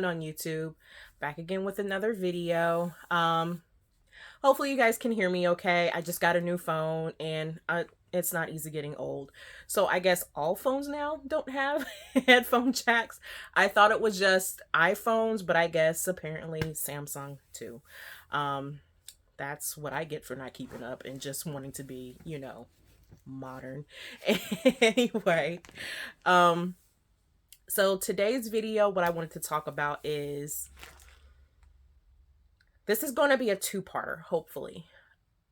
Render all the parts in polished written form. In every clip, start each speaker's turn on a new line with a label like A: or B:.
A: doing on YouTube? Back again with another video. Hopefully you guys can hear me okay. I just got a new phone and it's not easy getting old. So I guess all phones now don't have headphone jacks. I thought it was just iPhones, but I guess apparently Samsung too. Um, that's what I get for not keeping up and just wanting to be, modern. Anyway, um, so today's video, what I wanted to talk about is this is going to be a two-parter, hopefully.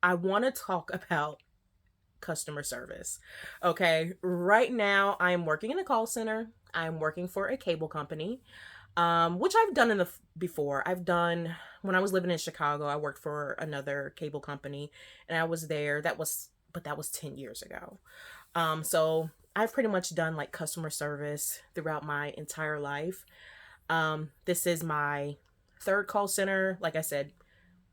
A: I want to talk about customer service. Okay, right now I'm working in a call center. I'm working for a cable company, which I've done before. I've done when I was living in Chicago. I worked for another cable company, and I was there. But that was 10 years ago. So I've pretty much done like customer service throughout my entire life. This is my third call center. Like I said,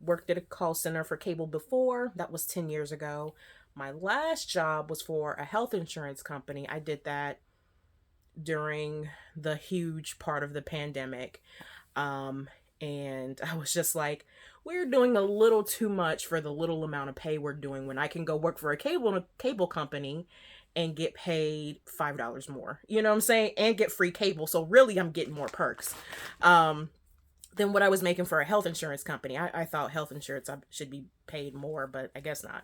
A: worked at a call center for cable before. That was 10 years ago. My last job was for a health insurance company. I did that during the huge part of the pandemic. And I was just like, we're doing a little too much for the little amount of pay we're doing when I can go work for a cable company and get paid $5 more. You know what I'm saying? And get free cable. So really I'm getting more perks. Than what I was making for a health insurance company. I thought health insurance should be paid more, but I guess not.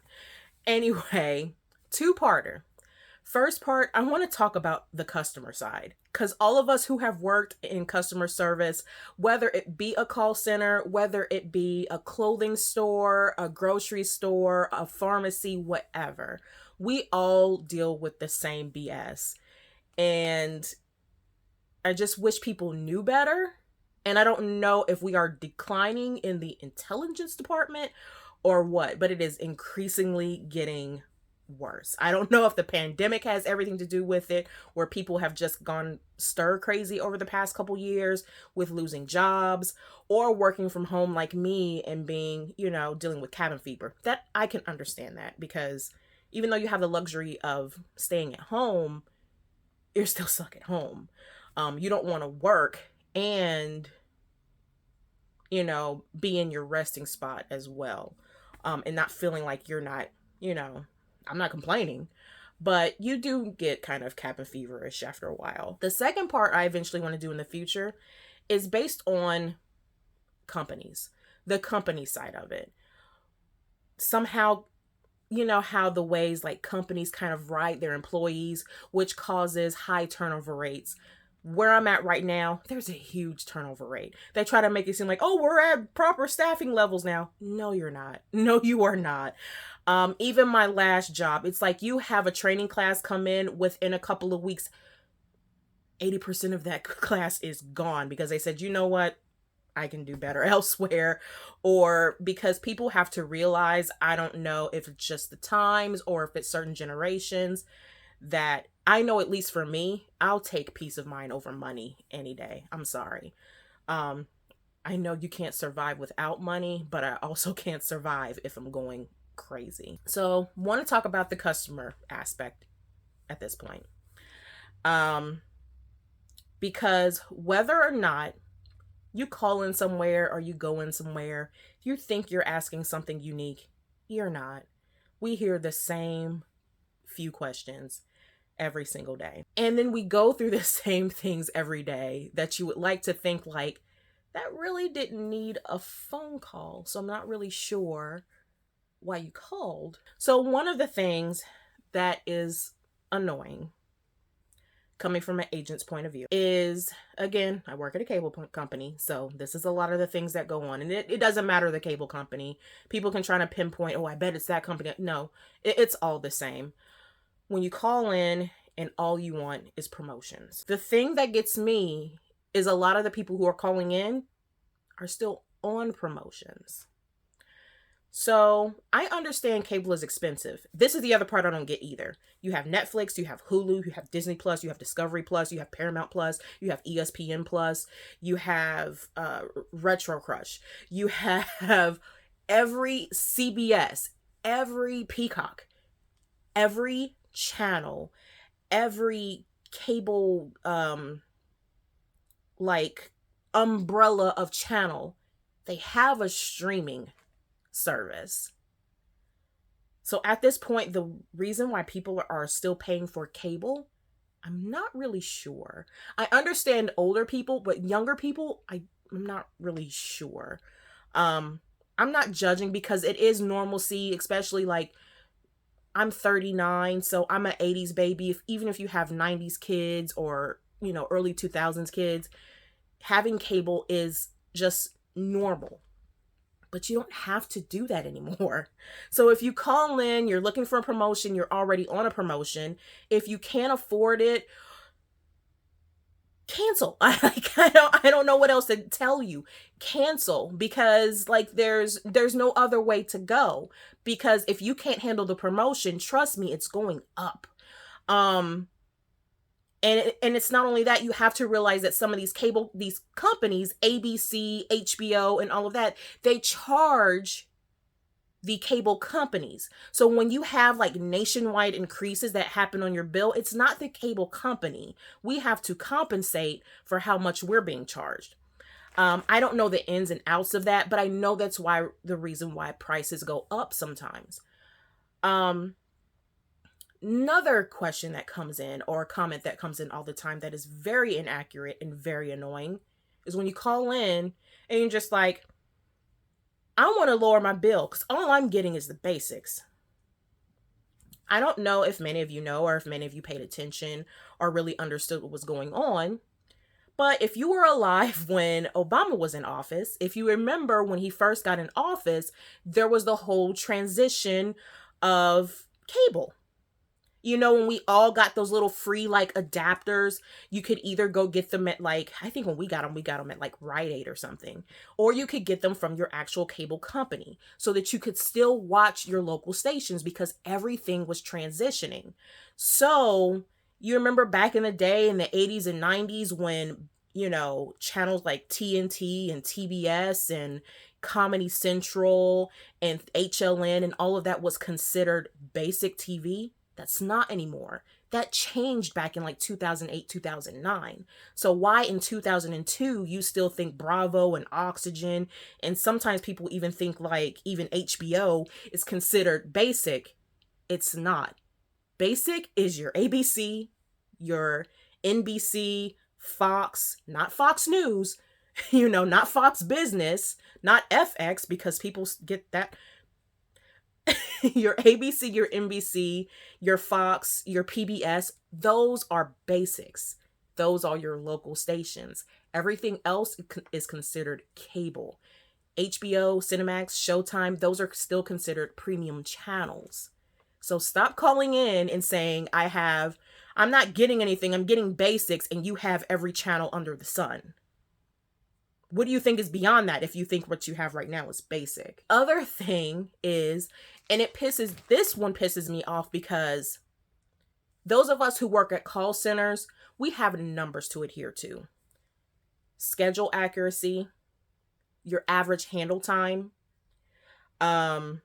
A: Anyway, two-parter. First part, I want to talk about the customer side because all of us who have worked in customer service, whether it be a call center, whether it be a clothing store, a grocery store, a pharmacy, whatever, we all deal with the same BS. And I just wish people knew better. And I don't know if we are declining in the intelligence department or what, but it is increasingly getting worse. I don't know if the pandemic has everything to do with it, where people have just gone stir crazy over the past couple years with losing jobs or working from home like me and being, dealing with cabin fever. That I can understand that because even though you have the luxury of staying at home, you're still stuck at home. You don't want to work and be in your resting spot as well, and not feeling like you're not, I'm not complaining, but you do get kind of cabin feverish after a while. The second part I eventually want to do in the future is based on companies, the company side of it. Somehow, how the ways like companies kind of ride their employees, which causes high turnover rates. Where I'm at right now, there's a huge turnover rate. They try to make it seem like, oh, we're at proper staffing levels now. No, you're not. No, you are not. Even my last job, it's like you have a training class come in within a couple of weeks. 80% of that class is gone because they said, you know what? I can do better elsewhere, or because people have to realize, I don't know if it's just the times or if it's certain generations, that I know, at least for me, I'll take peace of mind over money any day. I'm sorry. I know you can't survive without money, but I also can't survive if I'm going crazy. So, want to talk about the customer aspect at this point. Because whether or not you call in somewhere or you go in somewhere, if you think you're asking something unique, you're not. We hear the same few questions every single day. And then we go through the same things every day that you would like to think like, that really didn't need a phone call. So I'm not really sure why you called. So one of the things that is annoying, coming from an agent's point of view, is, again, I work at a cable company, so this is a lot of the things that go on. And it doesn't matter the cable company. People can try to pinpoint, oh, I bet it's that company. No, it's all the same. When you call in and all you want is promotions. The thing that gets me is a lot of the people who are calling in are still on promotions. So I understand cable is expensive. This is the other part I don't get either. You have Netflix, you have Hulu, you have Disney Plus, you have Discovery Plus, you have Paramount Plus, you have ESPN Plus, you have Retro Crush, you have every CBS, every Peacock, every channel, every cable like umbrella of channel, they have a streaming service. So at this point, the reason why people are still paying for cable, I'm not really sure. I understand older people, but younger people, I'm not really sure. Um, I'm not judging because it is normalcy, especially like I'm 39, so I'm an 80s baby. Even if you have 90s kids or, early 2000s kids, having cable is just normal. But you don't have to do that anymore. So if you call in, you're looking for a promotion, you're already on a promotion. If you can't afford it, cancel. I don't know what else to tell you. Cancel, because like there's no other way to go, because if you can't handle the promotion, trust me, it's going up. Um and it's not only that, you have to realize that some of these companies, ABC, HBO, and all of that, they charge the cable companies. So when you have like nationwide increases that happen on your bill, it's not the cable company. We have to compensate for how much we're being charged. I don't know the ins and outs of that, but I know that's why the reason why prices go up sometimes. Um, Another question that comes in, or a comment that comes in all the time that is very inaccurate and very annoying, is when you call in and you're just like, I want to lower my bill because all I'm getting is the basics. I don't know if many of you know, or if many of you paid attention or really understood what was going on. But if you were alive when Obama was in office, if you remember when he first got in office, there was the whole transition of cable. When we all got those little free like adapters, you could either go get them at like, I think when we got them at like Rite Aid or something, or you could get them from your actual cable company so that you could still watch your local stations because everything was transitioning. So you remember back in the day in the 80s and 90s when, channels like TNT and TBS and Comedy Central and HLN and all of that was considered basic TV? That's not anymore. That changed back in like 2008, 2009. So why in 2002 you still think Bravo and Oxygen, and sometimes people even think like even HBO is considered basic? It's not. Basic is your ABC, your NBC, Fox, not Fox News, not Fox Business, not FX, because people get that. Your ABC, your NBC, your Fox, your PBS, those are basics. Those are your local stations. Everything else is considered cable. HBO, Cinemax, Showtime, those are still considered premium channels. So stop calling in and saying, I'm not getting anything, I'm getting basics, and you have every channel under the sun. What do you think is beyond that if you think what you have right now is basic? Other thing is, and this one pisses me off because those of us who work at call centers, we have numbers to adhere to. Schedule accuracy, your average handle time, your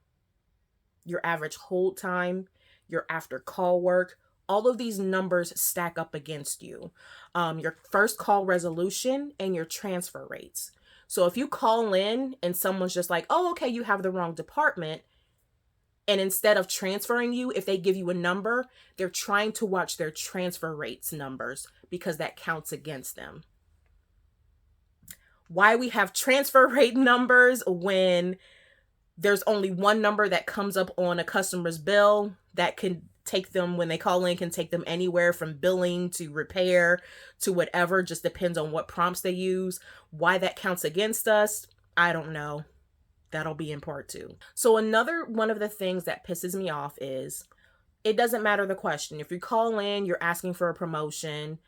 A: average hold time, your after call work. All of these numbers stack up against you. Your first call resolution and your transfer rates. So if you call in and someone's just like, oh, okay, you have the wrong department, and instead of transferring you, if they give you a number, they're trying to watch their transfer rates numbers because that counts against them. Why we have transfer rate numbers when there's only one number that comes up on a customer's bill that can take them, when they call in, can take them anywhere from billing to repair to whatever, just depends on what prompts they use. Why that counts against us, I don't know. That'll be in part 2. So another one of the things that pisses me off is, it doesn't matter the question. If you call in, you're asking for a promotion,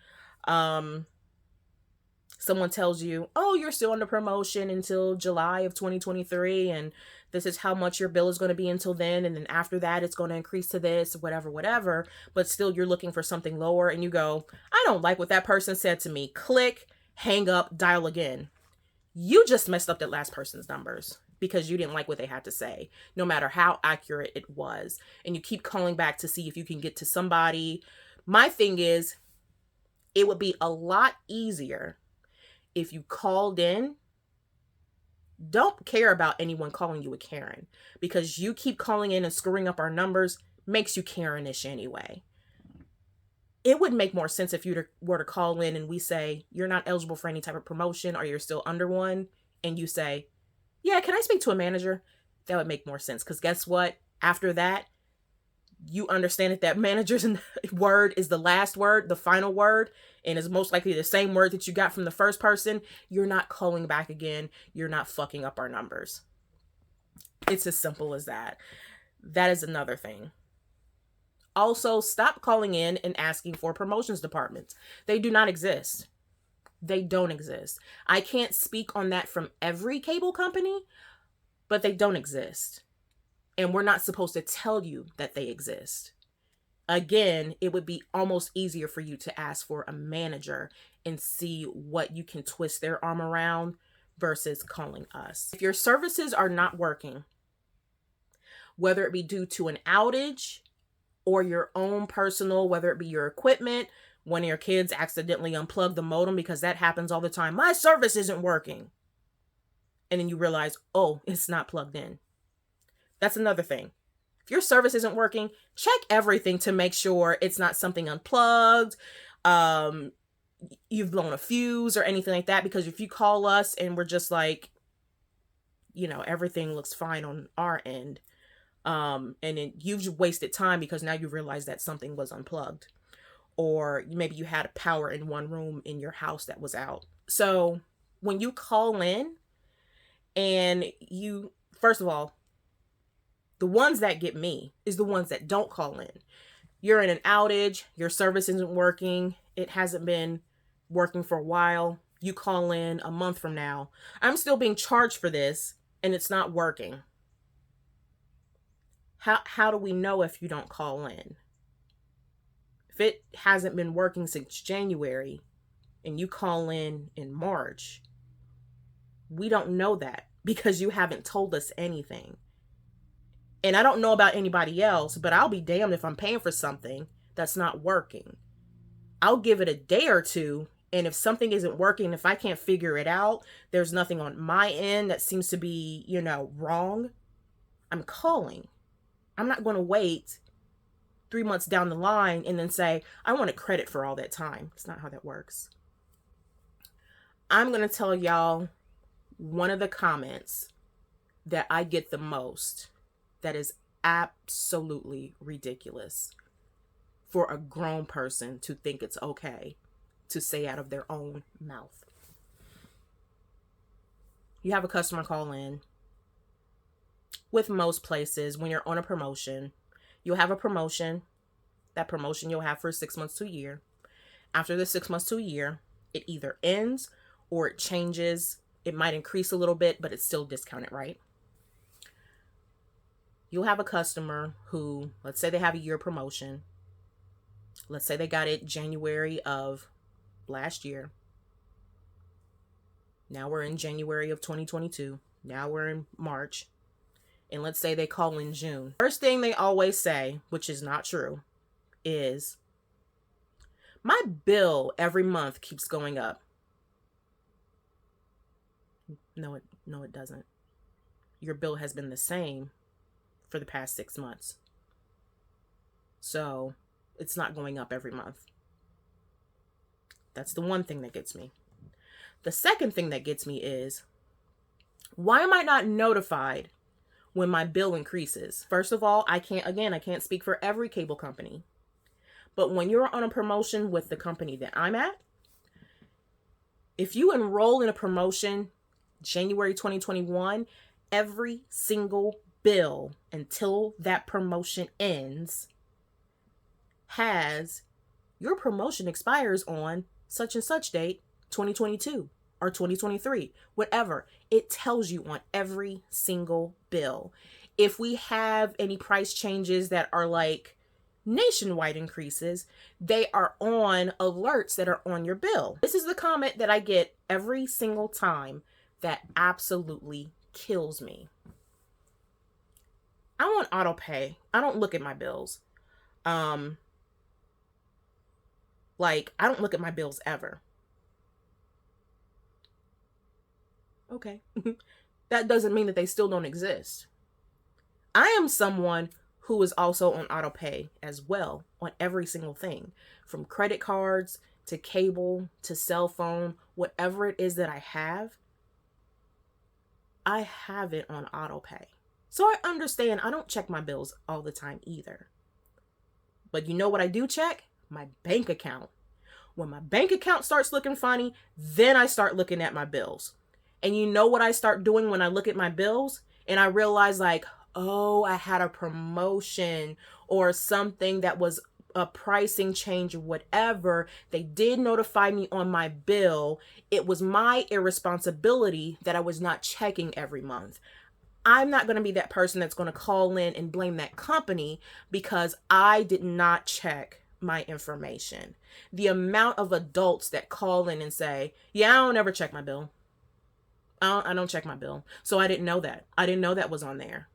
A: someone tells you, oh, you're still under promotion until July of 2023, and this is how much your bill is going to be until then, and then after that it's going to increase to this, whatever, but still you're looking for something lower, and you go, I don't like what that person said to me. Click, hang up, dial again. You just messed up that last person's numbers because you didn't like what they had to say, no matter how accurate it was. And you keep calling back to see if you can get to somebody. My thing is, it would be a lot easier If you called in, don't care about anyone calling you a Karen, because you keep calling in and screwing up our numbers makes you Karen-ish anyway. It would make more sense if you were to call in and we say you're not eligible for any type of promotion or you're still under one, and you say, yeah, can I speak to a manager? That would make more sense, because guess what? After that, you understand that manager's word is the last word, the final word, and is most likely the same word that you got from the first person. You're not calling back again. You're not fucking up our numbers. It's as simple as that. That is another thing. Also, stop calling in and asking for promotions departments. They do not exist. They don't exist. I can't speak on that from every cable company, but they don't exist. And we're not supposed to tell you that they exist. Again, it would be almost easier for you to ask for a manager and see what you can twist their arm around versus calling us. If your services are not working, whether it be due to an outage or your own personal, whether it be your equipment, one of your kids accidentally unplugged the modem, because that happens all the time. My service isn't working. And then you realize, oh, it's not plugged in. That's another thing. If your service isn't working, check everything to make sure it's not something unplugged, you've blown a fuse or anything like that. Because if you call us and we're just like, everything looks fine on our end, and then you've wasted time because now you realize that something was unplugged, or maybe you had power in one room in your house that was out. So when you call in and first of all, the ones that get me is the ones that don't call in. You're in an outage, your service isn't working, it hasn't been working for a while. You call in a month from now, I'm still being charged for this and it's not working. How do we know if you don't call in? If it hasn't been working since January and you call in March, we don't know that because you haven't told us anything. And I don't know about anybody else, but I'll be damned if I'm paying for something that's not working. I'll give it a day or two, and if something isn't working, if I can't figure it out, there's nothing on my end that seems to be, wrong, I'm calling. I'm not going to wait 3 months down the line and then say, I want a credit for all that time. It's not how that works. I'm going to tell y'all one of the comments that I get the most that is absolutely ridiculous for a grown person to think it's okay to say out of their own mouth. You have a customer call in. With most places, when you're on a promotion, you'll have a promotion. That promotion you'll have for 6 months to a year. After the 6 months to a year, it either ends or it changes. It might increase a little bit, but it's still discounted, right? You'll have a customer who, let's say they have a year promotion. Let's say they got it January of last year. Now we're in January of 2022. Now we're in March. And let's say they call in June. First thing they always say, which is not true, is, my bill every month keeps going up. No, it doesn't. Your bill has been the same for the past 6 months. So it's not going up every month. That's the one thing that gets me. The second thing that gets me is, why am I not notified when my bill increases? First of all, I can't speak for every cable company. But when you're on a promotion with the company that I'm at, if you enroll in a promotion January 2021, every single bill until that promotion ends has, your promotion expires on such and such date, 2022 or 2023, whatever. It tells you on every single bill. If we have any price changes that are like nationwide increases, they are on alerts that are on your bill. This is the comment that I get every single time that absolutely kills me. I want auto pay. I don't look at my bills. I don't look at my bills ever. Okay. That doesn't mean that they still don't exist. I am someone who is also on auto pay as well on every single thing, from credit cards to cable to cell phone, whatever it is that I have it on auto pay. So I understand I don't check my bills all the time either. But you know what I do check? My bank account. When my bank account starts looking funny, then I start looking at my bills. And you know what I start doing when I look at my bills? And I realize, like, oh, I had a promotion or something that was a pricing change or whatever. They did notify me on my bill. It was my irresponsibility that I was not checking every month. I'm not going to be that person that's going to call in and blame that company because I did not check my information. The amount of adults that call in and say, yeah, I don't ever check my bill. I don't check my bill. So I didn't know that. I didn't know that was on there.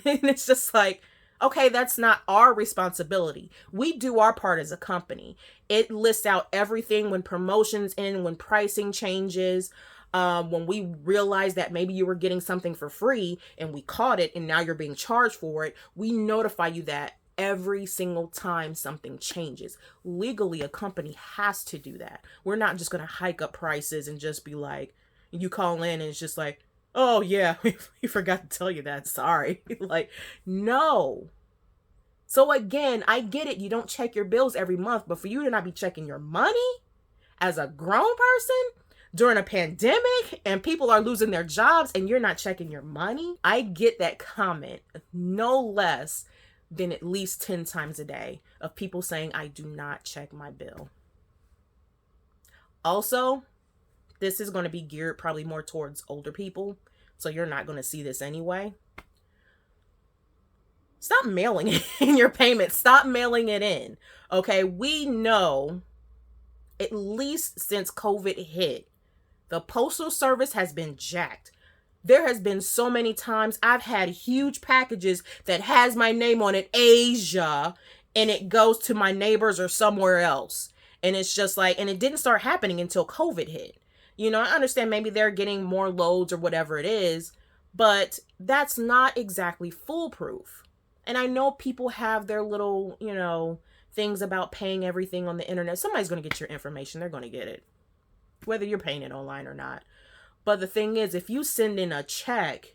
A: And it's just like, okay, that's not our responsibility. We do our part as a company. It lists out everything when promotions end, when pricing changes, when we realize that maybe you were getting something for free and we caught it and now you're being charged for it. We notify you that every single time something changes. Legally, a company has to do that. We're not just going to hike up prices and just be like, you call in and it's just like, oh yeah, we forgot to tell you that. Sorry. Like, no. So again, I get it. You don't check your bills every month, but for you to not be checking your money as a grown person during a pandemic and people are losing their jobs and you're not checking your money, I get that comment no less than at least 10 times a day of people saying, I do not check my bill. Also, this is going to be geared probably more towards older people, so you're not going to see this anyway. Stop mailing in your payment. Stop mailing it in. Okay, we know, at least since COVID hit, the postal service has been jacked. There has been so many times I've had huge packages that has my name on it, Asia, and it goes to my neighbors or somewhere else. And it's just like, and it didn't start happening until COVID hit. You know, I understand maybe they're getting more loads or whatever it is, but that's not exactly foolproof. And I know people have their little, things about paying everything on the internet. Somebody's going to get your information. They're going to get it, whether you're paying it online or not. But the thing is, if you send in a check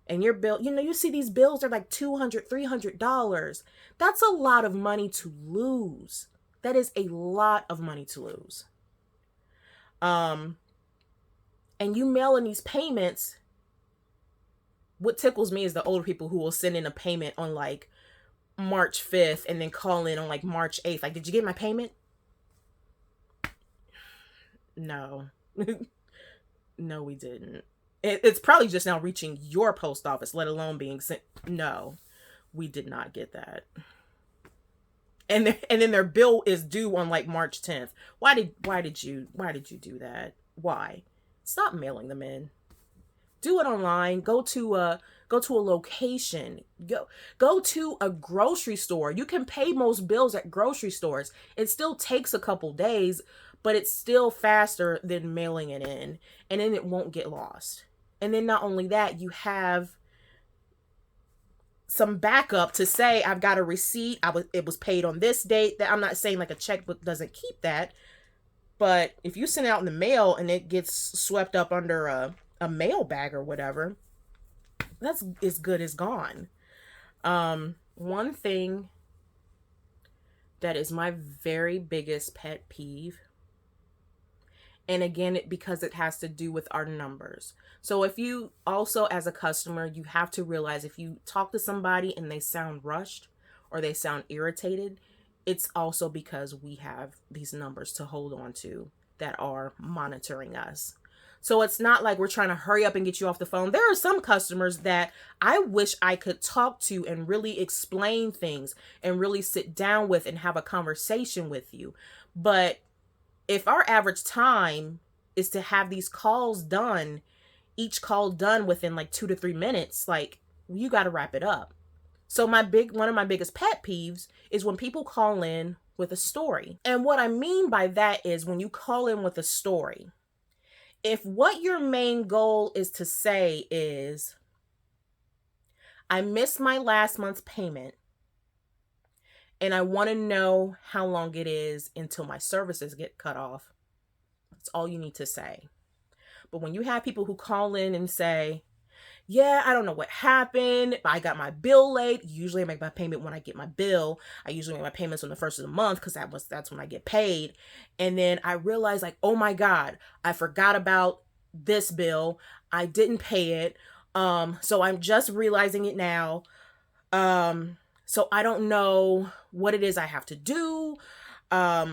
A: and your bill, you see these bills are like $200, $300. That's a lot of money to lose. That is a lot of money to lose. And you mail in these payments. What tickles me is the older people who will send in a payment on like March 5th and then call in on like March 8th. Like, did you get my payment? No. No, we didn't. It's probably just now reaching your post office, let alone being sent. No, we did not get that. And then their bill is due on like March 10th. Why did you do that? Why? Stop mailing them in. Do it online. Go to a location. Go to a grocery store. You can pay most bills at grocery stores. It still takes a couple days, but it's still faster than mailing it in, and then it won't get lost. And then not only that, you have some backup to say, I've got a receipt. It was paid on this date. That I'm not saying like a checkbook doesn't keep that, but if you send it out in the mail and it gets swept up under a mail bag or whatever, that's as good as gone. One thing that is my very biggest pet peeve, and again, because it has to do with our numbers. So if you also, as a customer, you have to realize if you talk to somebody and they sound rushed or they sound irritated, it's also because we have these numbers to hold on to that are monitoring us. So it's not like we're trying to hurry up and get you off the phone. There are some customers that I wish I could talk to and really explain things and really sit down with and have a conversation with you. But if our average time is to have these calls done, each call done within like 2 to 3 minutes, like, you got to wrap it up. So one of my biggest pet peeves is when people call in with a story. And what I mean by that is when you call in with a story, If what your main goal is to say is, I missed my last month's payment and I want to know how long it is until my services get cut off, that's all you need to say. But when you have people who call in and say, yeah, I don't know what happened, but I got my bill late. Usually I make my payment when I get my bill. I usually make my payments on the first of the month because that's when I get paid. And then I realize, like, oh my God, I forgot about this bill. I didn't pay it. So I'm just realizing it now. So I don't know what it is I have to do. I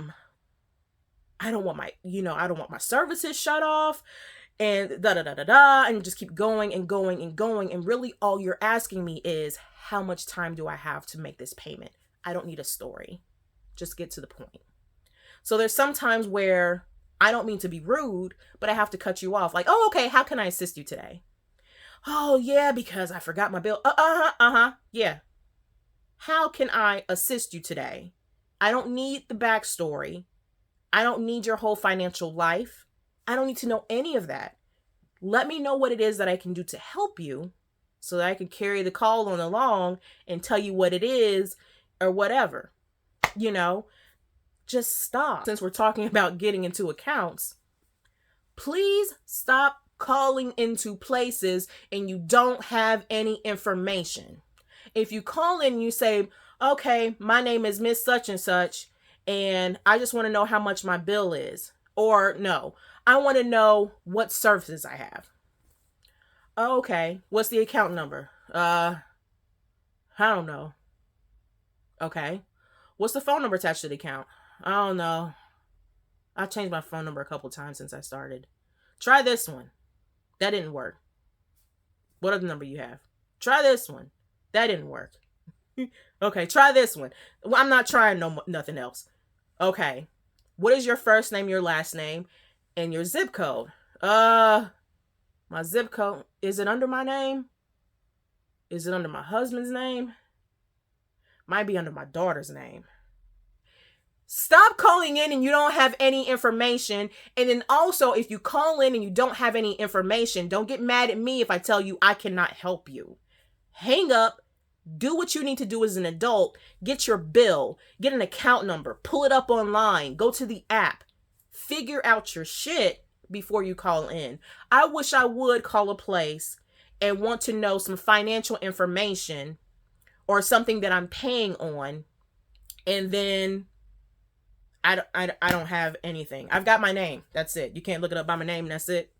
A: don't want my services shut off, and da da da da da, and just keep going and going and going. And really, all you're asking me is, how much time do I have to make this payment? I don't need a story. Just get to the point. So there's some times where I don't mean to be rude, but I have to cut you off. Like, oh, okay, how can I assist you today? Oh, yeah, because I forgot my bill. Yeah. How can I assist you today? I don't need the backstory. I don't need your whole financial life. I don't need to know any of that. Let me know what it is that I can do to help you so that I can carry the call on along and tell you what it is or whatever. Just stop. Since we're talking about getting into accounts, please stop calling into places and you don't have any information. If you call in and you say, okay, my name is Miss Such and Such, and I just want to know how much my bill is. Or no, I want to know what services I have. Okay, what's the account number? I don't know. Okay. What's the phone number attached to the account? I don't know. I've changed my phone number a couple times since I started. Try this one. That didn't work. What other number you have? Try this one. That didn't work. Okay, try this one. Well, I'm not trying nothing else. Okay. What is your first name, your last name, and your zip code? My zip code, is it under my name? Is it under my husband's name? Might be under my daughter's name. Stop calling in and you don't have any information. And then also, if you call in and you don't have any information, don't get mad at me if I tell you I cannot help you. Hang up. Do what you need to do as an adult. Get your bill. Get an account number. Pull it up online. Go to the app. Figure out your shit before you call in. I wish I would call a place and want to know some financial information or something that I'm paying on, and then I don't have anything. I've got my name. That's it. You can't look it up by my name and that's it.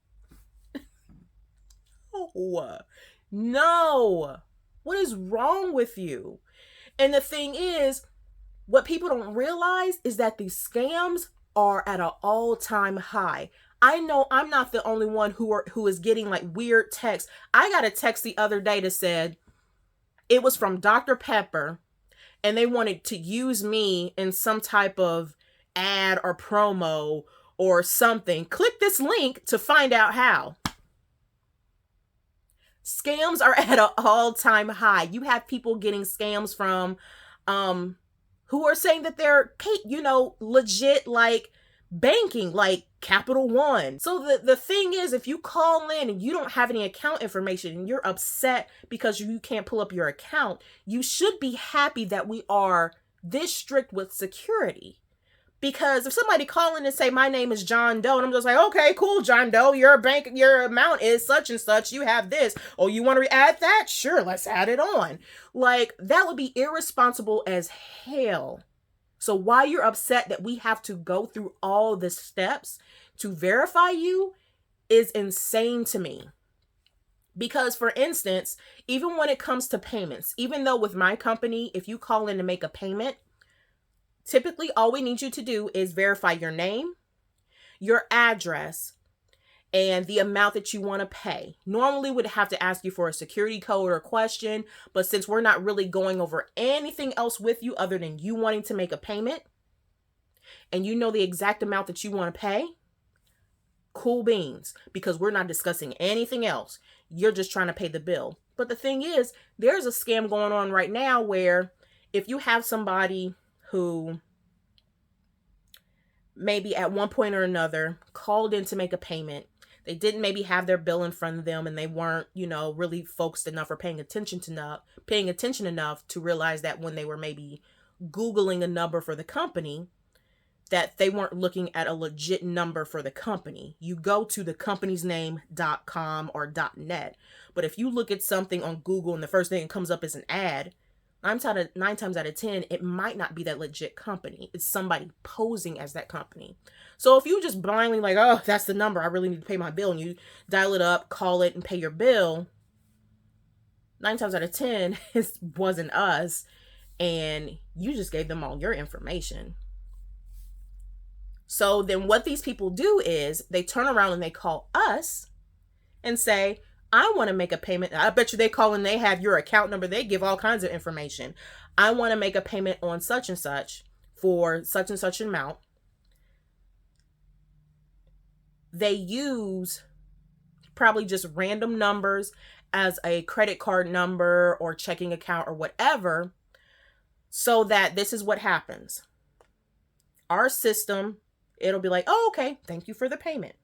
A: Oh, no. What is wrong with you? And the thing is, what people don't realize is that these scams are at an all-time high. I know I'm not the only one who is getting like weird texts. I got a text the other day that said it was from Dr. Pepper and they wanted to use me in some type of ad or promo or something. Click this link to find out how. Scams are at an all-time high. You have people getting scams from who are saying that they're, legit, like banking, like Capital One. So the thing is, if you call in and you don't have any account information and you're upset because you can't pull up your account, you should be happy that we are this strict with security. Because if somebody call in and say, my name is John Doe, and I'm just like, okay, cool, John Doe, your amount is such and such, you have this. Oh, you want to add that? Sure, let's add it on. Like, that would be irresponsible as hell. So why you're upset that we have to go through all the steps to verify you is insane to me. Because, for instance, even when it comes to payments, even though with my company, if you call in to make a payment, typically all we need you to do is verify your name, your address, and the amount that you want to pay. Normally we'd have to ask you for a security code or question, but since we're not really going over anything else with you other than you wanting to make a payment, and you know the exact amount that you want to pay, cool beans, because we're not discussing anything else. You're just trying to pay the bill. But the thing is, there's a scam going on right now where if you have somebody who maybe at one point or another called in to make a payment, They didn't maybe have their bill in front of them, and they weren't, really focused enough or paying attention enough to realize that when they were maybe Googling a number for the company, that they weren't looking at a legit number for the company. You go to the company's name.com or .net. But if you look at something on Google and the first thing that comes up is an ad, 9 times out of 10, it might not be that legit company. It's somebody posing as that company. So if you just blindly like, oh, that's the number, I really need to pay my bill, and you dial it up, call it, and pay your bill, 9 times out of 10, it wasn't us, and you just gave them all your information. So then what these people do is they turn around and they call us and say, I want to make a payment. I bet you they call and they have your account number. They give all kinds of information. I want to make a payment on such and such for such and such amount. They use probably just random numbers as a credit card number or checking account or whatever, so that this is what happens. Our system, it'll be like, oh, okay, thank you for the payment.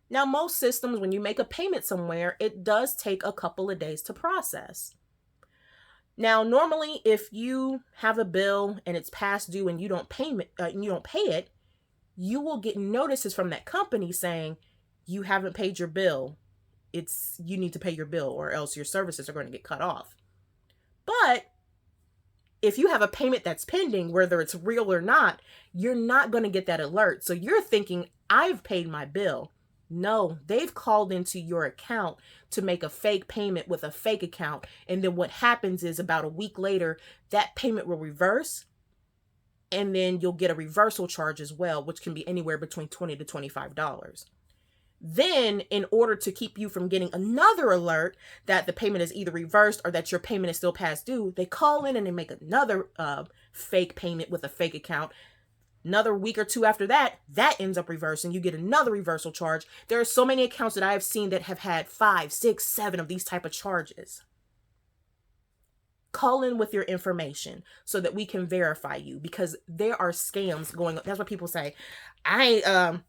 A: Now, most systems, when you make a payment somewhere, it does take a couple of days to process. Now, normally, if you have a bill and it's past due and you don't pay it, you will get notices from that company saying you haven't paid your bill. You need to pay your bill or else your services are going to get cut off. But if you have a payment that's pending, whether it's real or not, you're not going to get that alert. So you're thinking, I've paid my bill. No, they've called into your account to make a fake payment with a fake account. And then what happens is about a week later, that payment will reverse. And then you'll get a reversal charge as well, which can be anywhere between $20 to $25. Then, in order to keep you from getting another alert that the payment is either reversed or that your payment is still past due, they call in and they make another fake payment with a fake account. Another week or two after that, that ends up reversing. You get another reversal charge. There are so many accounts that I have seen that have had 5, 6, 7 of these type of charges. Call in with your information so that we can verify you, because there are scams going on. That's what people say. Ain't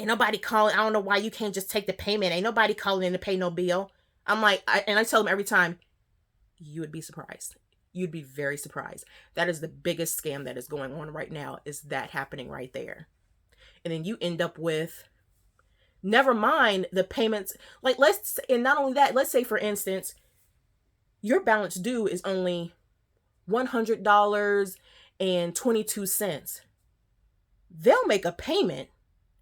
A: nobody calling. I don't know why you can't just take the payment. Ain't nobody calling in to pay no bill. I'm like, I tell them every time, you would be surprised. You'd be very surprised. That is the biggest scam that is going on right now, is that happening right there. And then you end up with, never mind the payments. And not only that, let's say for instance, your balance due is only $100.22. They'll make a payment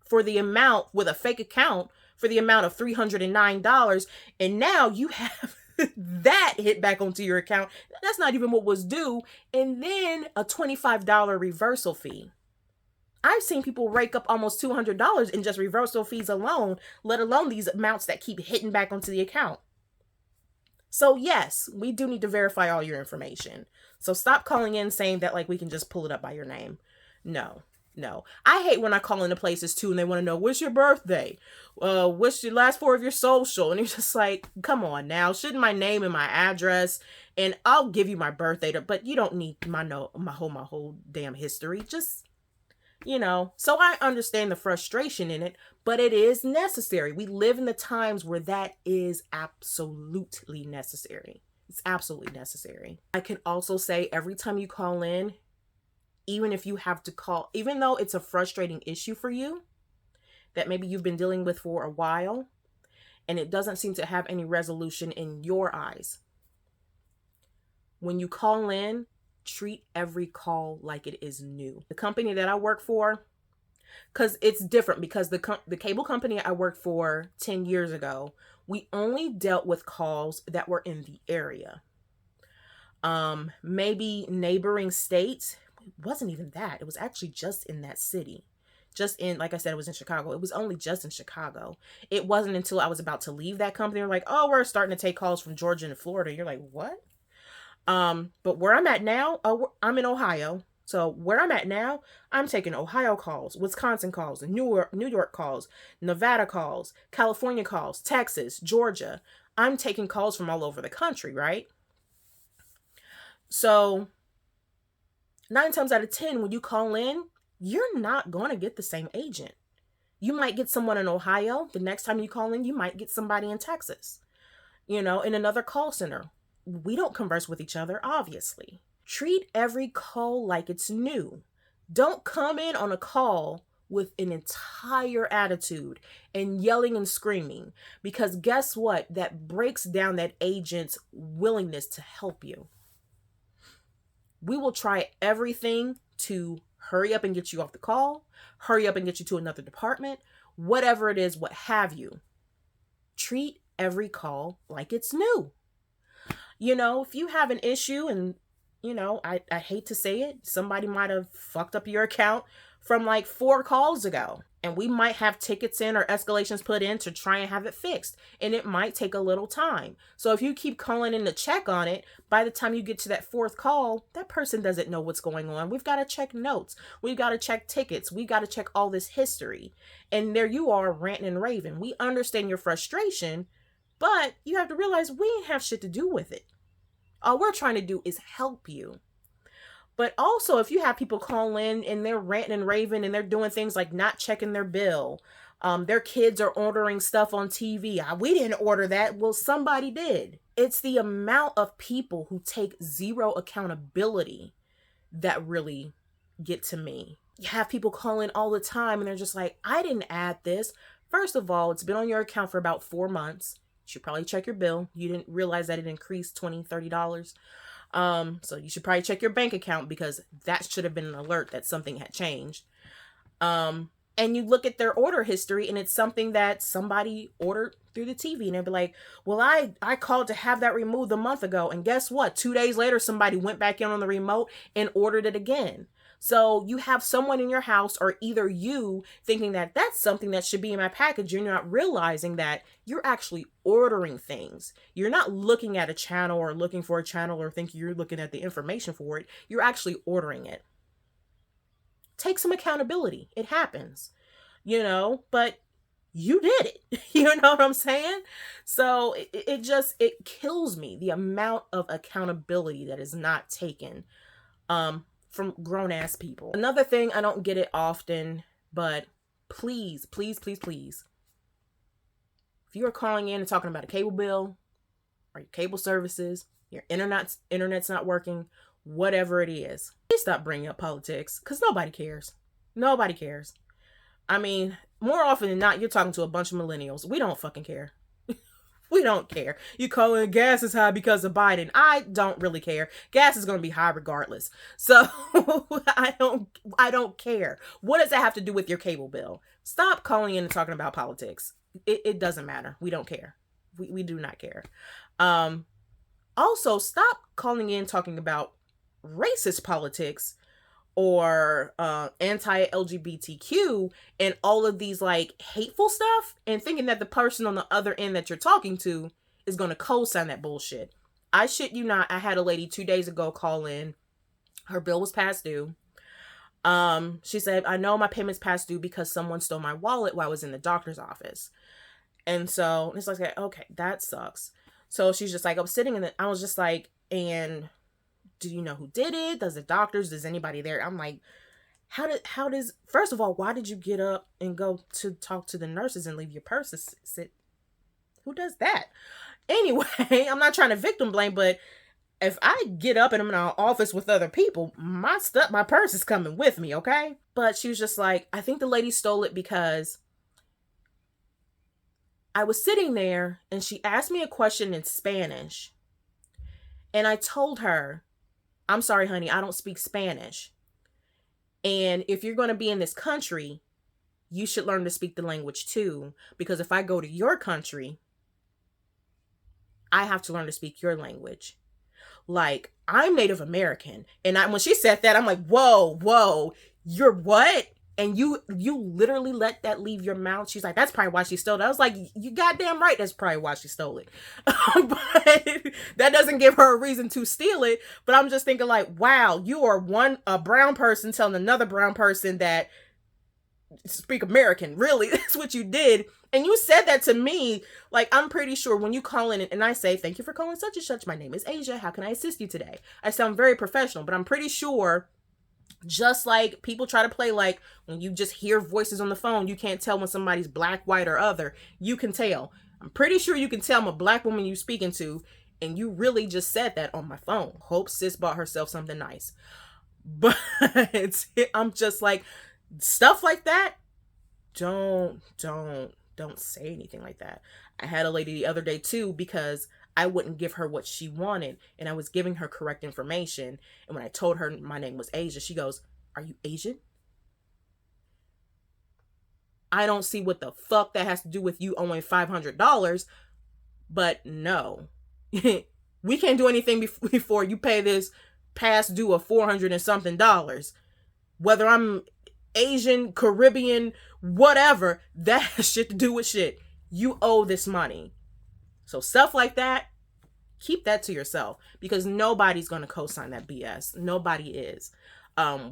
A: for the amount with a fake account for the amount of $309. And now you have that hit back onto your account. That's not even what was due. And then a $25 reversal fee. I've seen people rake up almost $200 in just reversal fees alone, let alone these amounts that keep hitting back onto the account. So yes, we do need to verify all your information. So stop calling in saying that like we can just pull it up by your name. No. I hate when I call into places too and they want to know, what's your birthday? What's your last 4 of your social? And you're just like, come on now. Shouldn't my name and my address, and I'll give you my birthday, but you don't need my whole damn history. Just, so I understand the frustration in it, but it is necessary. We live in the times where that is absolutely necessary. It's absolutely necessary. I can also say every time you call in, even if you have to call, even though it's a frustrating issue for you that maybe you've been dealing with for a while and it doesn't seem to have any resolution in your eyes, when you call in, treat every call like it is new. The company that I work for, because it's different, because the cable company I worked for 10 years ago, we only dealt with calls that were in the area. Maybe neighboring states. It wasn't even that. It was actually just in that city. Like I said, it was in Chicago. It was only just in Chicago. It wasn't until I was about to leave that company, they're like, oh, we're starting to take calls from Georgia and Florida. You're like, what? But where I'm at now, I'm in Ohio. So where I'm at now, I'm taking Ohio calls, Wisconsin calls, New York calls, Nevada calls, California calls, Texas, Georgia. I'm taking calls from all over the country, right? So 9 times out of 10, when you call in, you're not going to get the same agent. You might get someone in Ohio. The next time you call in, you might get somebody in Texas, in another call center. We don't converse with each other, obviously. Treat every call like it's new. Don't come in on a call with an entire attitude and yelling and screaming, because guess what? That breaks down that agent's willingness to help you. We will try everything to hurry up and get you off the call, hurry up and get you to another department, whatever it is, what have you. Treat every call like it's new. If you have an issue and I hate to say it, somebody might have fucked up your account from like 4 calls ago. And we might have tickets in or escalations put in to try and have it fixed. And it might take a little time. So if you keep calling in to check on it, by the time you get to that 4th call, that person doesn't know what's going on. We've got to check notes. We've got to check tickets. We've got to check all this history. And there you are ranting and raving. We understand your frustration, but you have to realize we ain't have shit to do with it. All we're trying to do is help you. But also, if you have people call in and they're ranting and raving and they're doing things like not checking their bill, their kids are ordering stuff on TV. We didn't order that. Well, somebody did. It's the amount of people who take zero accountability that really get to me. You have people call in all the time and they're just like, I didn't add this. First of all, it's been on your account for about 4 months. You should probably check your bill. You didn't realize that it increased $20, $30. So you should probably check your bank account, because that should have been an alert that something had changed. And you look at their order history and it's something that somebody ordered through the TV and they'll be like, well, I called to have that removed a month ago. And guess what? 2 days later, somebody went back in on the remote and ordered it again. So you have someone in your house, or either you, thinking that that's something that should be in my package. You're not realizing that you're actually ordering things. You're not looking at a channel or looking for a channel or thinking you're looking at the information for it. You're actually ordering it. Take some accountability. It happens, but you did it. You know what I'm saying? So it kills me, the amount of accountability that is not taken from grown-ass people. Another thing, I don't get it often, but please, please, please, please, if you are calling in and talking about a cable bill or your cable services, your internet's not working, whatever it is, please stop bringing up politics, because nobody cares. Nobody cares. I mean, more often than not, you're talking to a bunch of millennials. We don't fucking care. We don't care. You call in gas is high because of Biden. I don't really care. Gas is going to be high regardless. So I don't care. What does that have to do with your cable bill? Stop calling in and talking about politics. It doesn't matter. We don't care. We do not care. Also, stop calling in talking about racist politics or anti-LGBTQ and all of these like hateful stuff, and thinking that the person on the other end that you're talking to is going to co-sign that bullshit. I shit you not. I had a lady 2 days ago call in. Her bill was past due. She said, I know my payment's past due because someone stole my wallet while I was in the doctor's office. And so it's like, okay, that sucks. So she's just like, I was sitting in I was just like, and do you know who did it? Does the doctors, does anybody there? I'm like, how does, first of all, why did you get up and go to talk to the nurses and leave your purse to sit? Who does that? Anyway, I'm not trying to victim blame, but if I get up and I'm in an office with other people, my purse is coming with me, okay? But she was just like, I think the lady stole it because I was sitting there and she asked me a question in Spanish. And I told her, I'm sorry, honey, I don't speak Spanish. And if you're going to be in this country, you should learn to speak the language too. Because if I go to your country, I have to learn to speak your language. Like, I'm Native American. And when she said that, I'm like, whoa, you're what? And you literally let that leave your mouth. She's like, that's probably why she stole it. I was like, you goddamn right, that's probably why she stole it. But that doesn't give her a reason to steal it. But I'm just thinking like, wow, you are a brown person telling another brown person that speak American. Really? That's what you did. And you said that to me. Like, I'm pretty sure when you call in and I say, thank you for calling such and such. My name is Asia. How can I assist you today? I sound very professional, but I'm pretty sure Just like people try to play like when you just hear voices on the phone, you can't tell when somebody's black, white, or other. You can tell. I'm pretty sure you can tell I'm a black woman you speaking to, and you really just said that on my phone. Hope sis bought herself something nice. But I'm just like, stuff like that, don't say anything like that. I had a lady the other day too, because I wouldn't give her what she wanted, and I was giving her correct information. And when I told her my name was Asia, she goes, "Are you Asian?" I don't see what the fuck that has to do with you owing $500, but no. We can't do anything before you pay this past due of 400 and something dollars. Whether I'm Asian, Caribbean, whatever, that has shit to do with shit. You owe this money. So stuff like that, keep that to yourself, because nobody's going to co-sign that BS. Nobody is.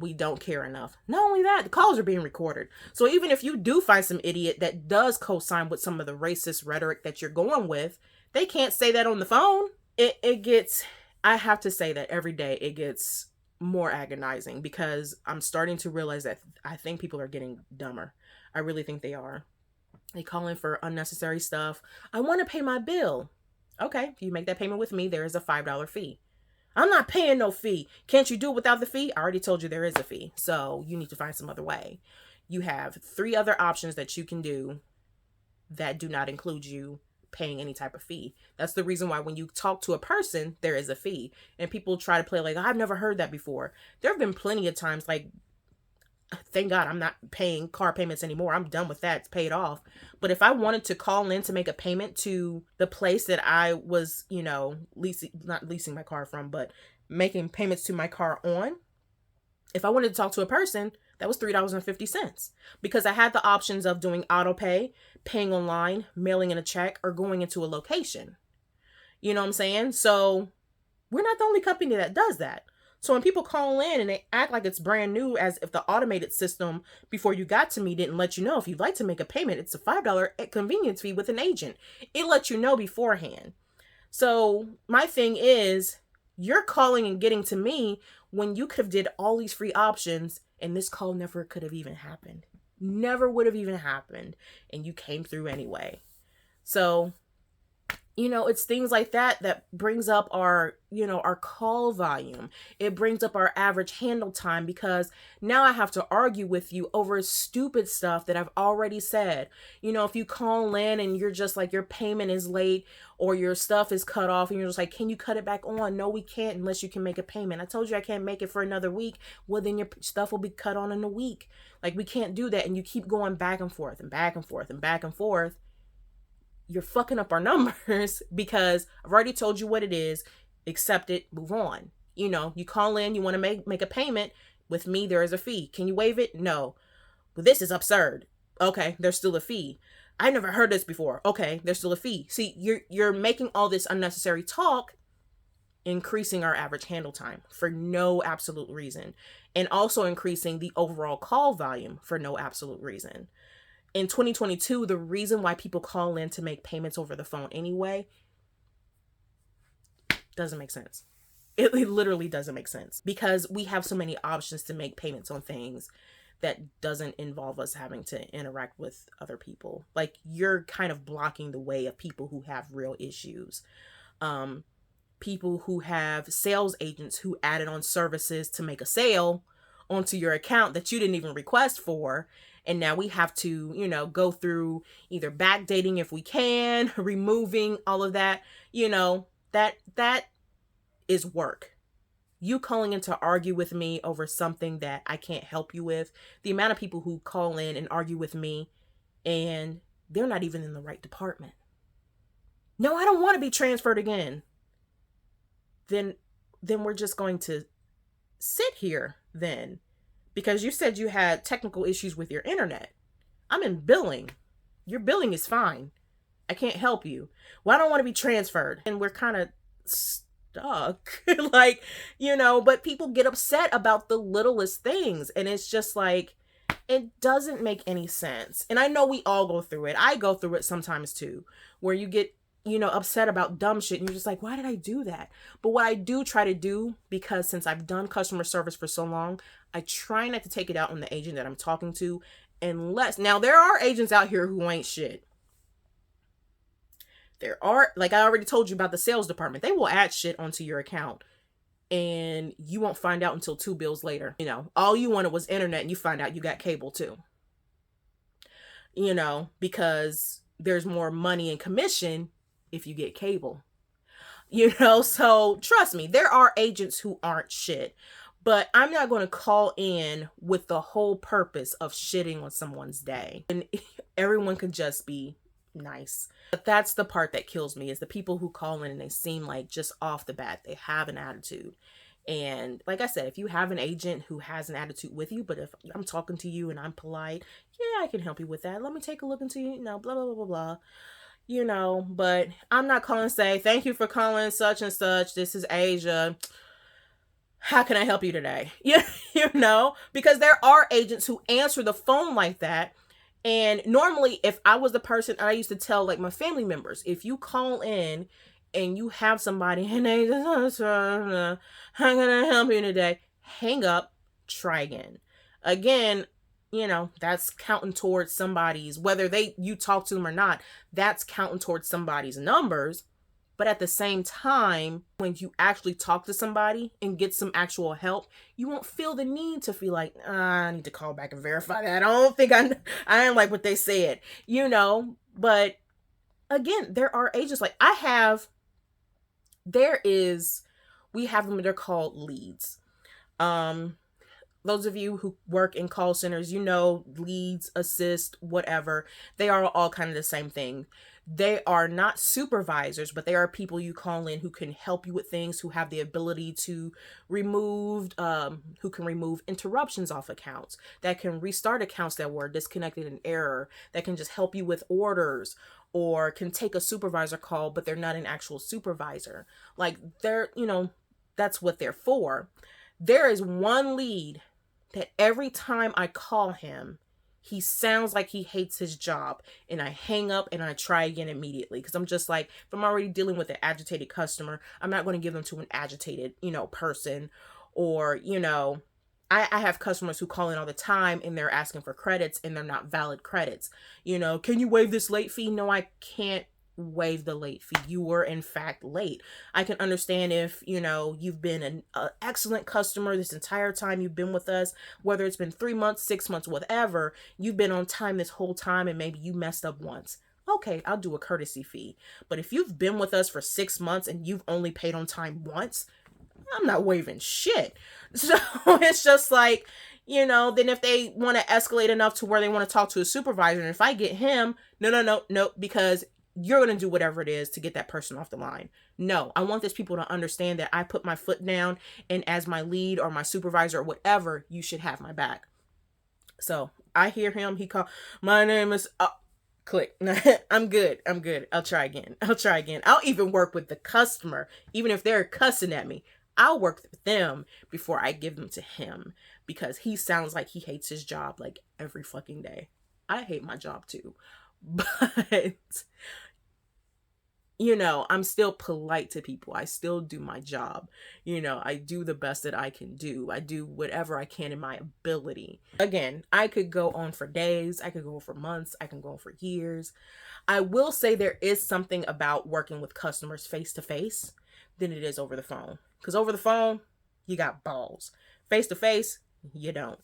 A: We don't care enough. Not only that, the calls are being recorded. So even if you do find some idiot that does co-sign with some of the racist rhetoric that you're going with, they can't say that on the phone. It gets, I have to say that every day it gets more agonizing, because I'm starting to realize that I think people are getting dumber. I really think they are. They call in for unnecessary stuff. I want to pay my bill. Okay, if you make that payment with me, there is a $5 fee. I'm not paying no fee. Can't you do it without the fee? I already told you there is a fee. So you need to find some other way. You have 3 other options that you can do that do not include you paying any type of fee. That's the reason why when you talk to a person, there is a fee. And people try to play like, I've never heard that before. There have been plenty of times, like, thank God I'm not paying car payments anymore. I'm done with that. It's paid off. But if I wanted to call in to make a payment to the place that I was, not leasing my car from, but making payments to my car on, if I wanted to talk to a person, that was $3.50, because I had the options of doing auto pay, paying online, mailing in a check, or going into a location. You know what I'm saying? So we're not the only company that does that. So when people call in and they act like it's brand new, as if the automated system before you got to me didn't let you know if you'd like to make a payment, it's a $5 convenience fee with an agent. It lets you know beforehand. So my thing is, you're calling and getting to me when you could have did all these free options, and this call never could have even happened. Never would have even happened. And you came through anyway. So it's things like that that brings up our call volume. It brings up our average handle time, because now I have to argue with you over stupid stuff that I've already said. If you call in and you're just like, your payment is late or your stuff is cut off, and you're just like, can you cut it back on? No, we can't unless you can make a payment. I told you I can't make it for another week. Well, then your stuff will be cut on in a week. Like, we can't do that. And you keep going back and forth and back and forth and back and forth. You're fucking up our numbers, because I've already told you what it is. Accept it, move on. You call in, you want to make a payment with me, there is a fee. Can you waive it? No. Well, this is absurd. Okay, there's still a fee. I never heard this before. Okay, there's still a fee. See, you're making all this unnecessary talk, increasing our average handle time for no absolute reason, and also increasing the overall call volume for no absolute reason. In 2022, the reason why people call in to make payments over the phone anyway doesn't make sense. It literally doesn't make sense, because we have so many options to make payments on things that doesn't involve us having to interact with other people. Like, you're kind of blocking the way of people who have real issues. People who have sales agents who added on services to make a sale onto your account that you didn't even request for. And now we have to, go through either backdating if we can, removing all of that, that is work. You calling in to argue with me over something that I can't help you with. The amount of people who call in and argue with me and they're not even in the right department. No, I don't want to be transferred again. Then we're just going to sit here then. Because you said you had technical issues with your internet. I'm in billing. Your billing is fine. I can't help you. Well, I don't want to be transferred. And we're kind of stuck. But people get upset about the littlest things. And it's just like, it doesn't make any sense. And I know we all go through it. I go through it sometimes too, where you get upset about dumb shit. And you're just like, why did I do that? But what I do try to do, because since I've done customer service for so long, I try not to take it out on the agent that I'm talking to. Unless, now there are agents out here who ain't shit. There are, like I already told you about the sales department. They will add shit onto your account and you won't find out until 2 bills later. All you wanted was internet and you find out you got cable too. Because there's more money in commission if you get cable. So trust me, there are agents who aren't shit. But I'm not going to call in with the whole purpose of shitting on someone's day. And everyone can just be nice. But that's the part that kills me, is the people who call in and they seem like just off the bat, they have an attitude. And like I said, if you have an agent who has an attitude with you, but if I'm talking to you and I'm polite, yeah, I can help you with that. Let me take a look into you, blah, blah, blah, blah, blah. But I'm not calling and say, thank you for calling such and such. This is Asia. How can I help you today? Because there are agents who answer the phone like that. And normally, if I was the person, I used to tell like my family members, if you call in and you have somebody and they just, how can I help you today? Hang up, try again. Again, that's counting towards somebody's, whether you talk to them or not, that's counting towards somebody's numbers. But at the same time, when you actually talk to somebody and get some actual help, you won't feel the need to feel like, I need to call back and verify that. I don't think I didn't like what they said, But again, there are agents like we have them, they're called leads. Those of you who work in call centers, leads, assist, whatever, they are all kind of the same thing. They are not supervisors, but they are people you call in who can help you with things, who have the ability to remove interruptions off accounts, that can restart accounts that were disconnected in error, that can just help you with orders, or can take a supervisor call, but they're not an actual supervisor. Like that's what they're for. There is one lead that every time I call him, he sounds like he hates his job, and I hang up and I try again immediately. Because I'm just like, if I'm already dealing with an agitated customer, I'm not going to give them to an agitated, person. Or, I have customers who call in all the time and they're asking for credits and they're not valid credits. Can you waive this late fee? No, I can't waive the late fee. You were in fact late. I can understand if you've been an excellent customer this entire time you've been with us, whether it's been 3 months, 6 months, whatever, you've been on time this whole time and maybe you messed up once. Okay, I'll do a courtesy fee. But if you've been with us for 6 months and you've only paid on time once, I'm not waiving shit. So it's just like, then if they want to escalate enough to where they want to talk to a supervisor, and if I get him, no, because you're going to do whatever it is to get that person off the line. No, I want these people to understand that I put my foot down, and as my lead or my supervisor or whatever, you should have my back. So I hear him. He called, my name is, click. I'm good. I'll try again. I'll even work with the customer. Even if they're cussing at me, I'll work with them before I give them to him, because he sounds like he hates his job like every fucking day. I hate my job too. But I'm still polite to people. I still do my job. I do the best that I can do. I do whatever I can in my ability. Again, I could go on for days. I could go for months. I can go on for years. I will say there is something about working with customers face to face than it is over the phone. Because over the phone, you got balls. Face to face, you don't.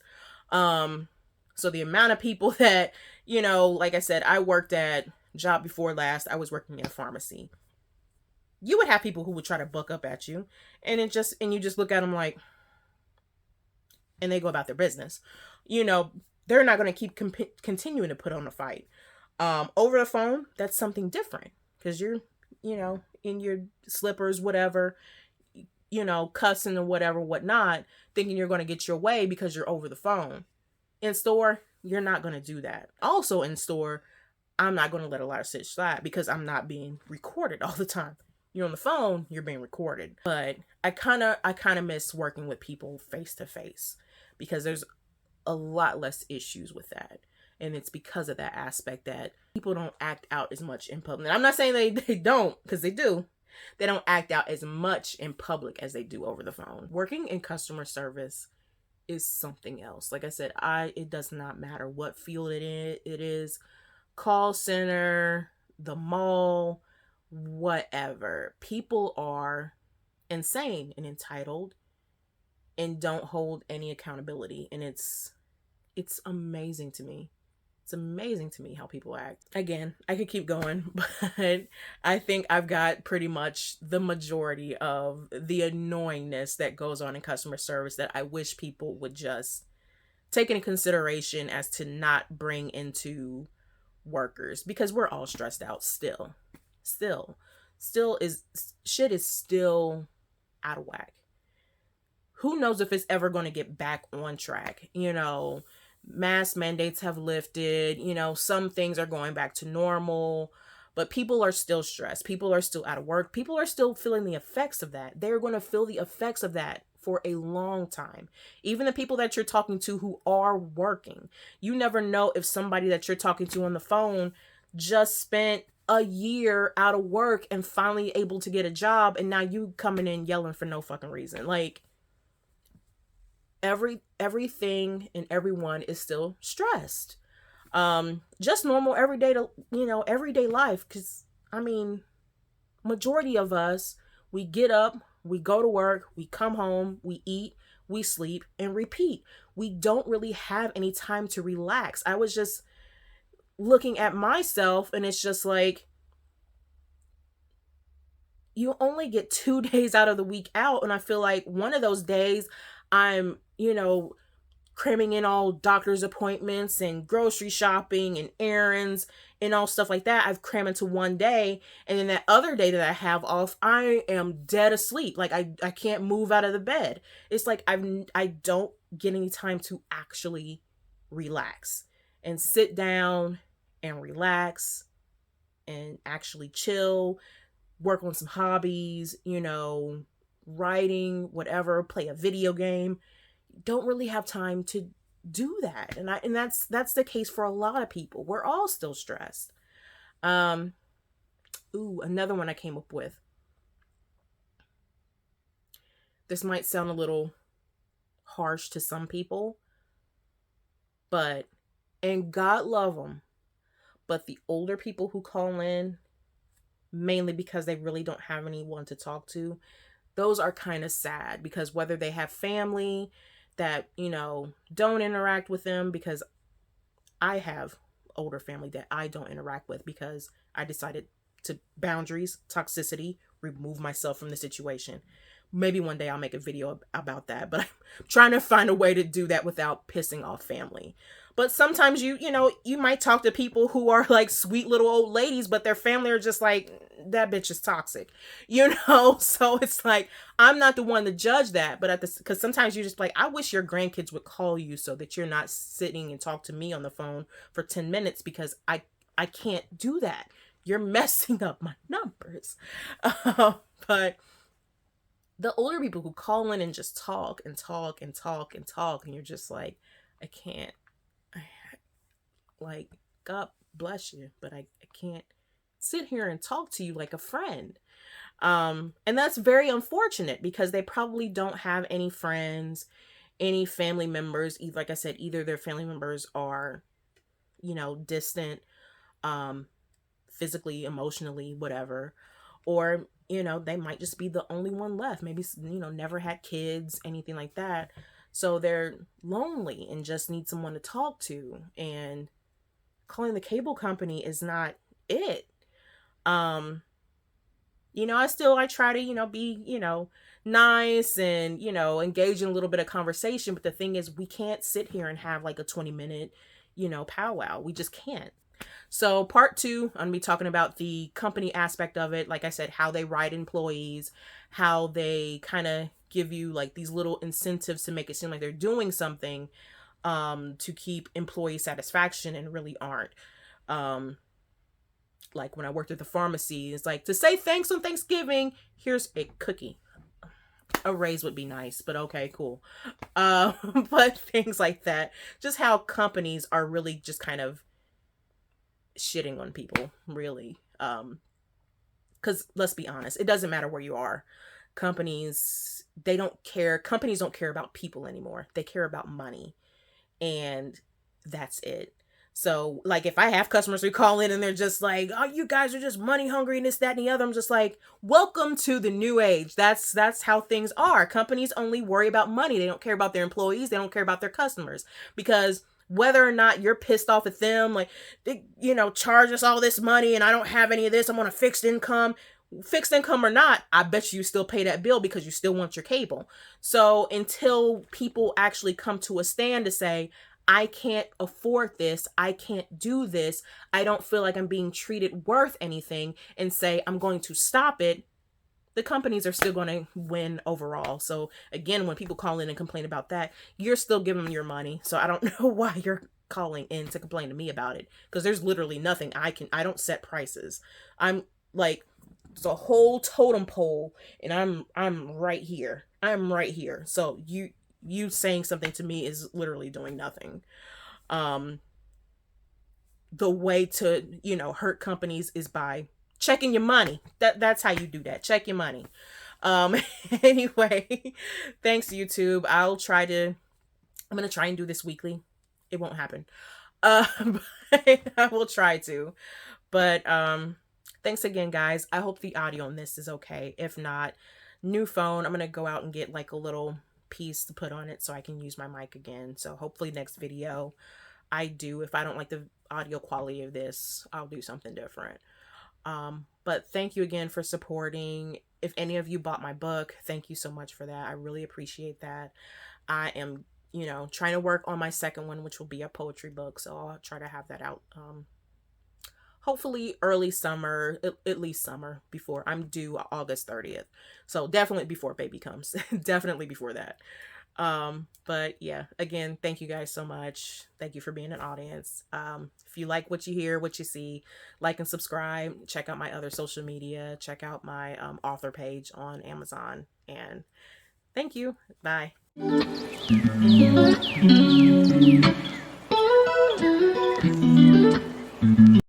A: So the amount of people that, like I said, I worked at job before last, I was working in a pharmacy. You would have people who would try to buck up at you, and you just look at them like, and they go about their business. They're not going to keep continuing to put on a fight. Over the phone, that's something different, because you're, in your slippers, whatever, cussing or whatnot, thinking you're going to get your way because you're over the phone. In store, you're not going to do that. Also in store, I'm not going to let a lot of shit slide because I'm not being recorded all the time. You're on the phone, you're being recorded. But I kind of miss working with people face to face, because there's a lot less issues with that. And it's because of that aspect that people don't act out as much in public. And I'm not saying they don't, because they do. They don't act out as much in public as they do over the phone. Working in customer service is something else. Like I said, it does not matter what field it is, call center, the mall, whatever. People are insane and entitled and don't hold any accountability, and it's amazing to me. It's amazing to me how people act. Again, I could keep going, but I think I've got pretty much the majority of the annoyingness that goes on in customer service that I wish people would just take into consideration as to not bring into workers, because we're all stressed out still is shit is still out of whack. Who knows if it's ever going to get back on track? Mask mandates have lifted, some things are going back to normal, but people are still stressed. People are still out of work. People are still feeling the effects of that. They're going to feel the effects of that for a long time. Even the people that you're talking to who are working, you never know if somebody that you're talking to on the phone just spent a year out of work and finally able to get a job, and now you coming in yelling for no fucking reason. Like, everything and everyone is still stressed. Just normal everyday life. Because majority of us, we get up, we go to work, we come home, we eat, we sleep, and repeat. We don't really have any time to relax. I was just looking at myself, and it's just like, you only get 2 days out of the week out, and I feel like one of those days I'm cramming in all doctor's appointments and grocery shopping and errands and all stuff like that. I've crammed into one day, and then that other day that I have off, I am dead asleep. Like, I can't move out of the bed. It's like I don't get any time to actually relax and sit down and relax and actually chill, work on some hobbies, writing, whatever, play a video game. Don't really have time to do that. And that's the case for a lot of people. We're all still stressed. Another one I came up with. This might sound a little harsh to some people, and God love them, but the older people who call in, mainly because they really don't have anyone to talk to, those are kind of sad, because whether they have family that, don't interact with them, because I have older family that I don't interact with because I decided to boundaries, toxicity, remove myself from the situation. Maybe one day I'll make a video about that, but I'm trying to find a way to do that without pissing off family. But sometimes you might talk to people who are like sweet little old ladies, but their family are just like, that bitch is toxic, So it's like, I'm not the one to judge that, but because sometimes you're just like, I wish your grandkids would call you so that you're not sitting and talk to me on the phone for 10 minutes, because I can't do that. You're messing up my numbers. But the older people who call in and just talk and talk and talk and talk, and you're just like, I can't. Like, God bless you, but I can't sit here and talk to you like a friend. And that's very unfortunate, because they probably don't have any friends, any family members. Like I said, either their family members are, distant, physically, emotionally, whatever, or, they might just be the only one left. Maybe, never had kids, anything like that. So they're lonely and just need someone to talk to, and calling the cable company is not it. I try to, be, nice and, engage in a little bit of conversation. But the thing is, we can't sit here and have like a 20-minute, powwow. We just can't. So part 2, I'm going to be talking about the company aspect of it. Like I said, how they ride employees, how they kind of give you like these little incentives to make it seem like they're doing something to keep employee satisfaction, and really aren't. Like when I worked at the pharmacy, it's like, to say thanks on Thanksgiving, here's a cookie. A raise would be nice, but okay, cool. But things like that, just how companies are really just kind of shitting on people, really. Because let's be honest, it doesn't matter where you are. They don't care. Companies don't care about people anymore. They care about money. And that's it. So, like, if I have customers who call in and they're just like, "Oh, you guys are just money hungry and this, that, and the other," I'm just like, "Welcome to the new age." That's how things are. Companies only worry about money. They don't care about their employees. They don't care about their customers, because whether or not you're pissed off at them, like, they, charge us all this money and I don't have any of this. I'm on a fixed income or not, I bet you still pay that bill because you still want your cable. So until people actually come to a stand to say, I can't afford this, I can't do this, I don't feel like I'm being treated worth anything, and say, I'm going to stop it, the companies are still going to win overall. So again, when people call in and complain about that, you're still giving them your money. So I don't know why you're calling in to complain to me about it, because there's literally nothing I don't set prices. I'm like, it's a whole totem pole, and I'm right here. I'm right here. So you saying something to me is literally doing nothing. Um the way to, hurt companies is by checking your money. That's how you do that. Check your money. Um anyway, thanks YouTube. I'm going to try and do this weekly. It won't happen. But I will try to. But thanks again, guys. I hope the audio on this is okay. If not, new phone. I'm gonna go out and get like a little piece to put on it so I can use my mic again. So hopefully next video I do. If I don't like the audio quality of this, I'll do something different. But thank you again for supporting. If any of you bought my book, thank you so much for that. I really appreciate that. I am, trying to work on my second one, which will be a poetry book. So I'll try to have that out hopefully early summer, at least summer, before I'm due August 30th. So definitely before baby comes. Definitely before that. But yeah, again, thank you guys so much. Thank you for being an audience. If you like what you hear, what you see, like and subscribe. Check out my other social media. Check out my author page on Amazon. And thank you. Bye.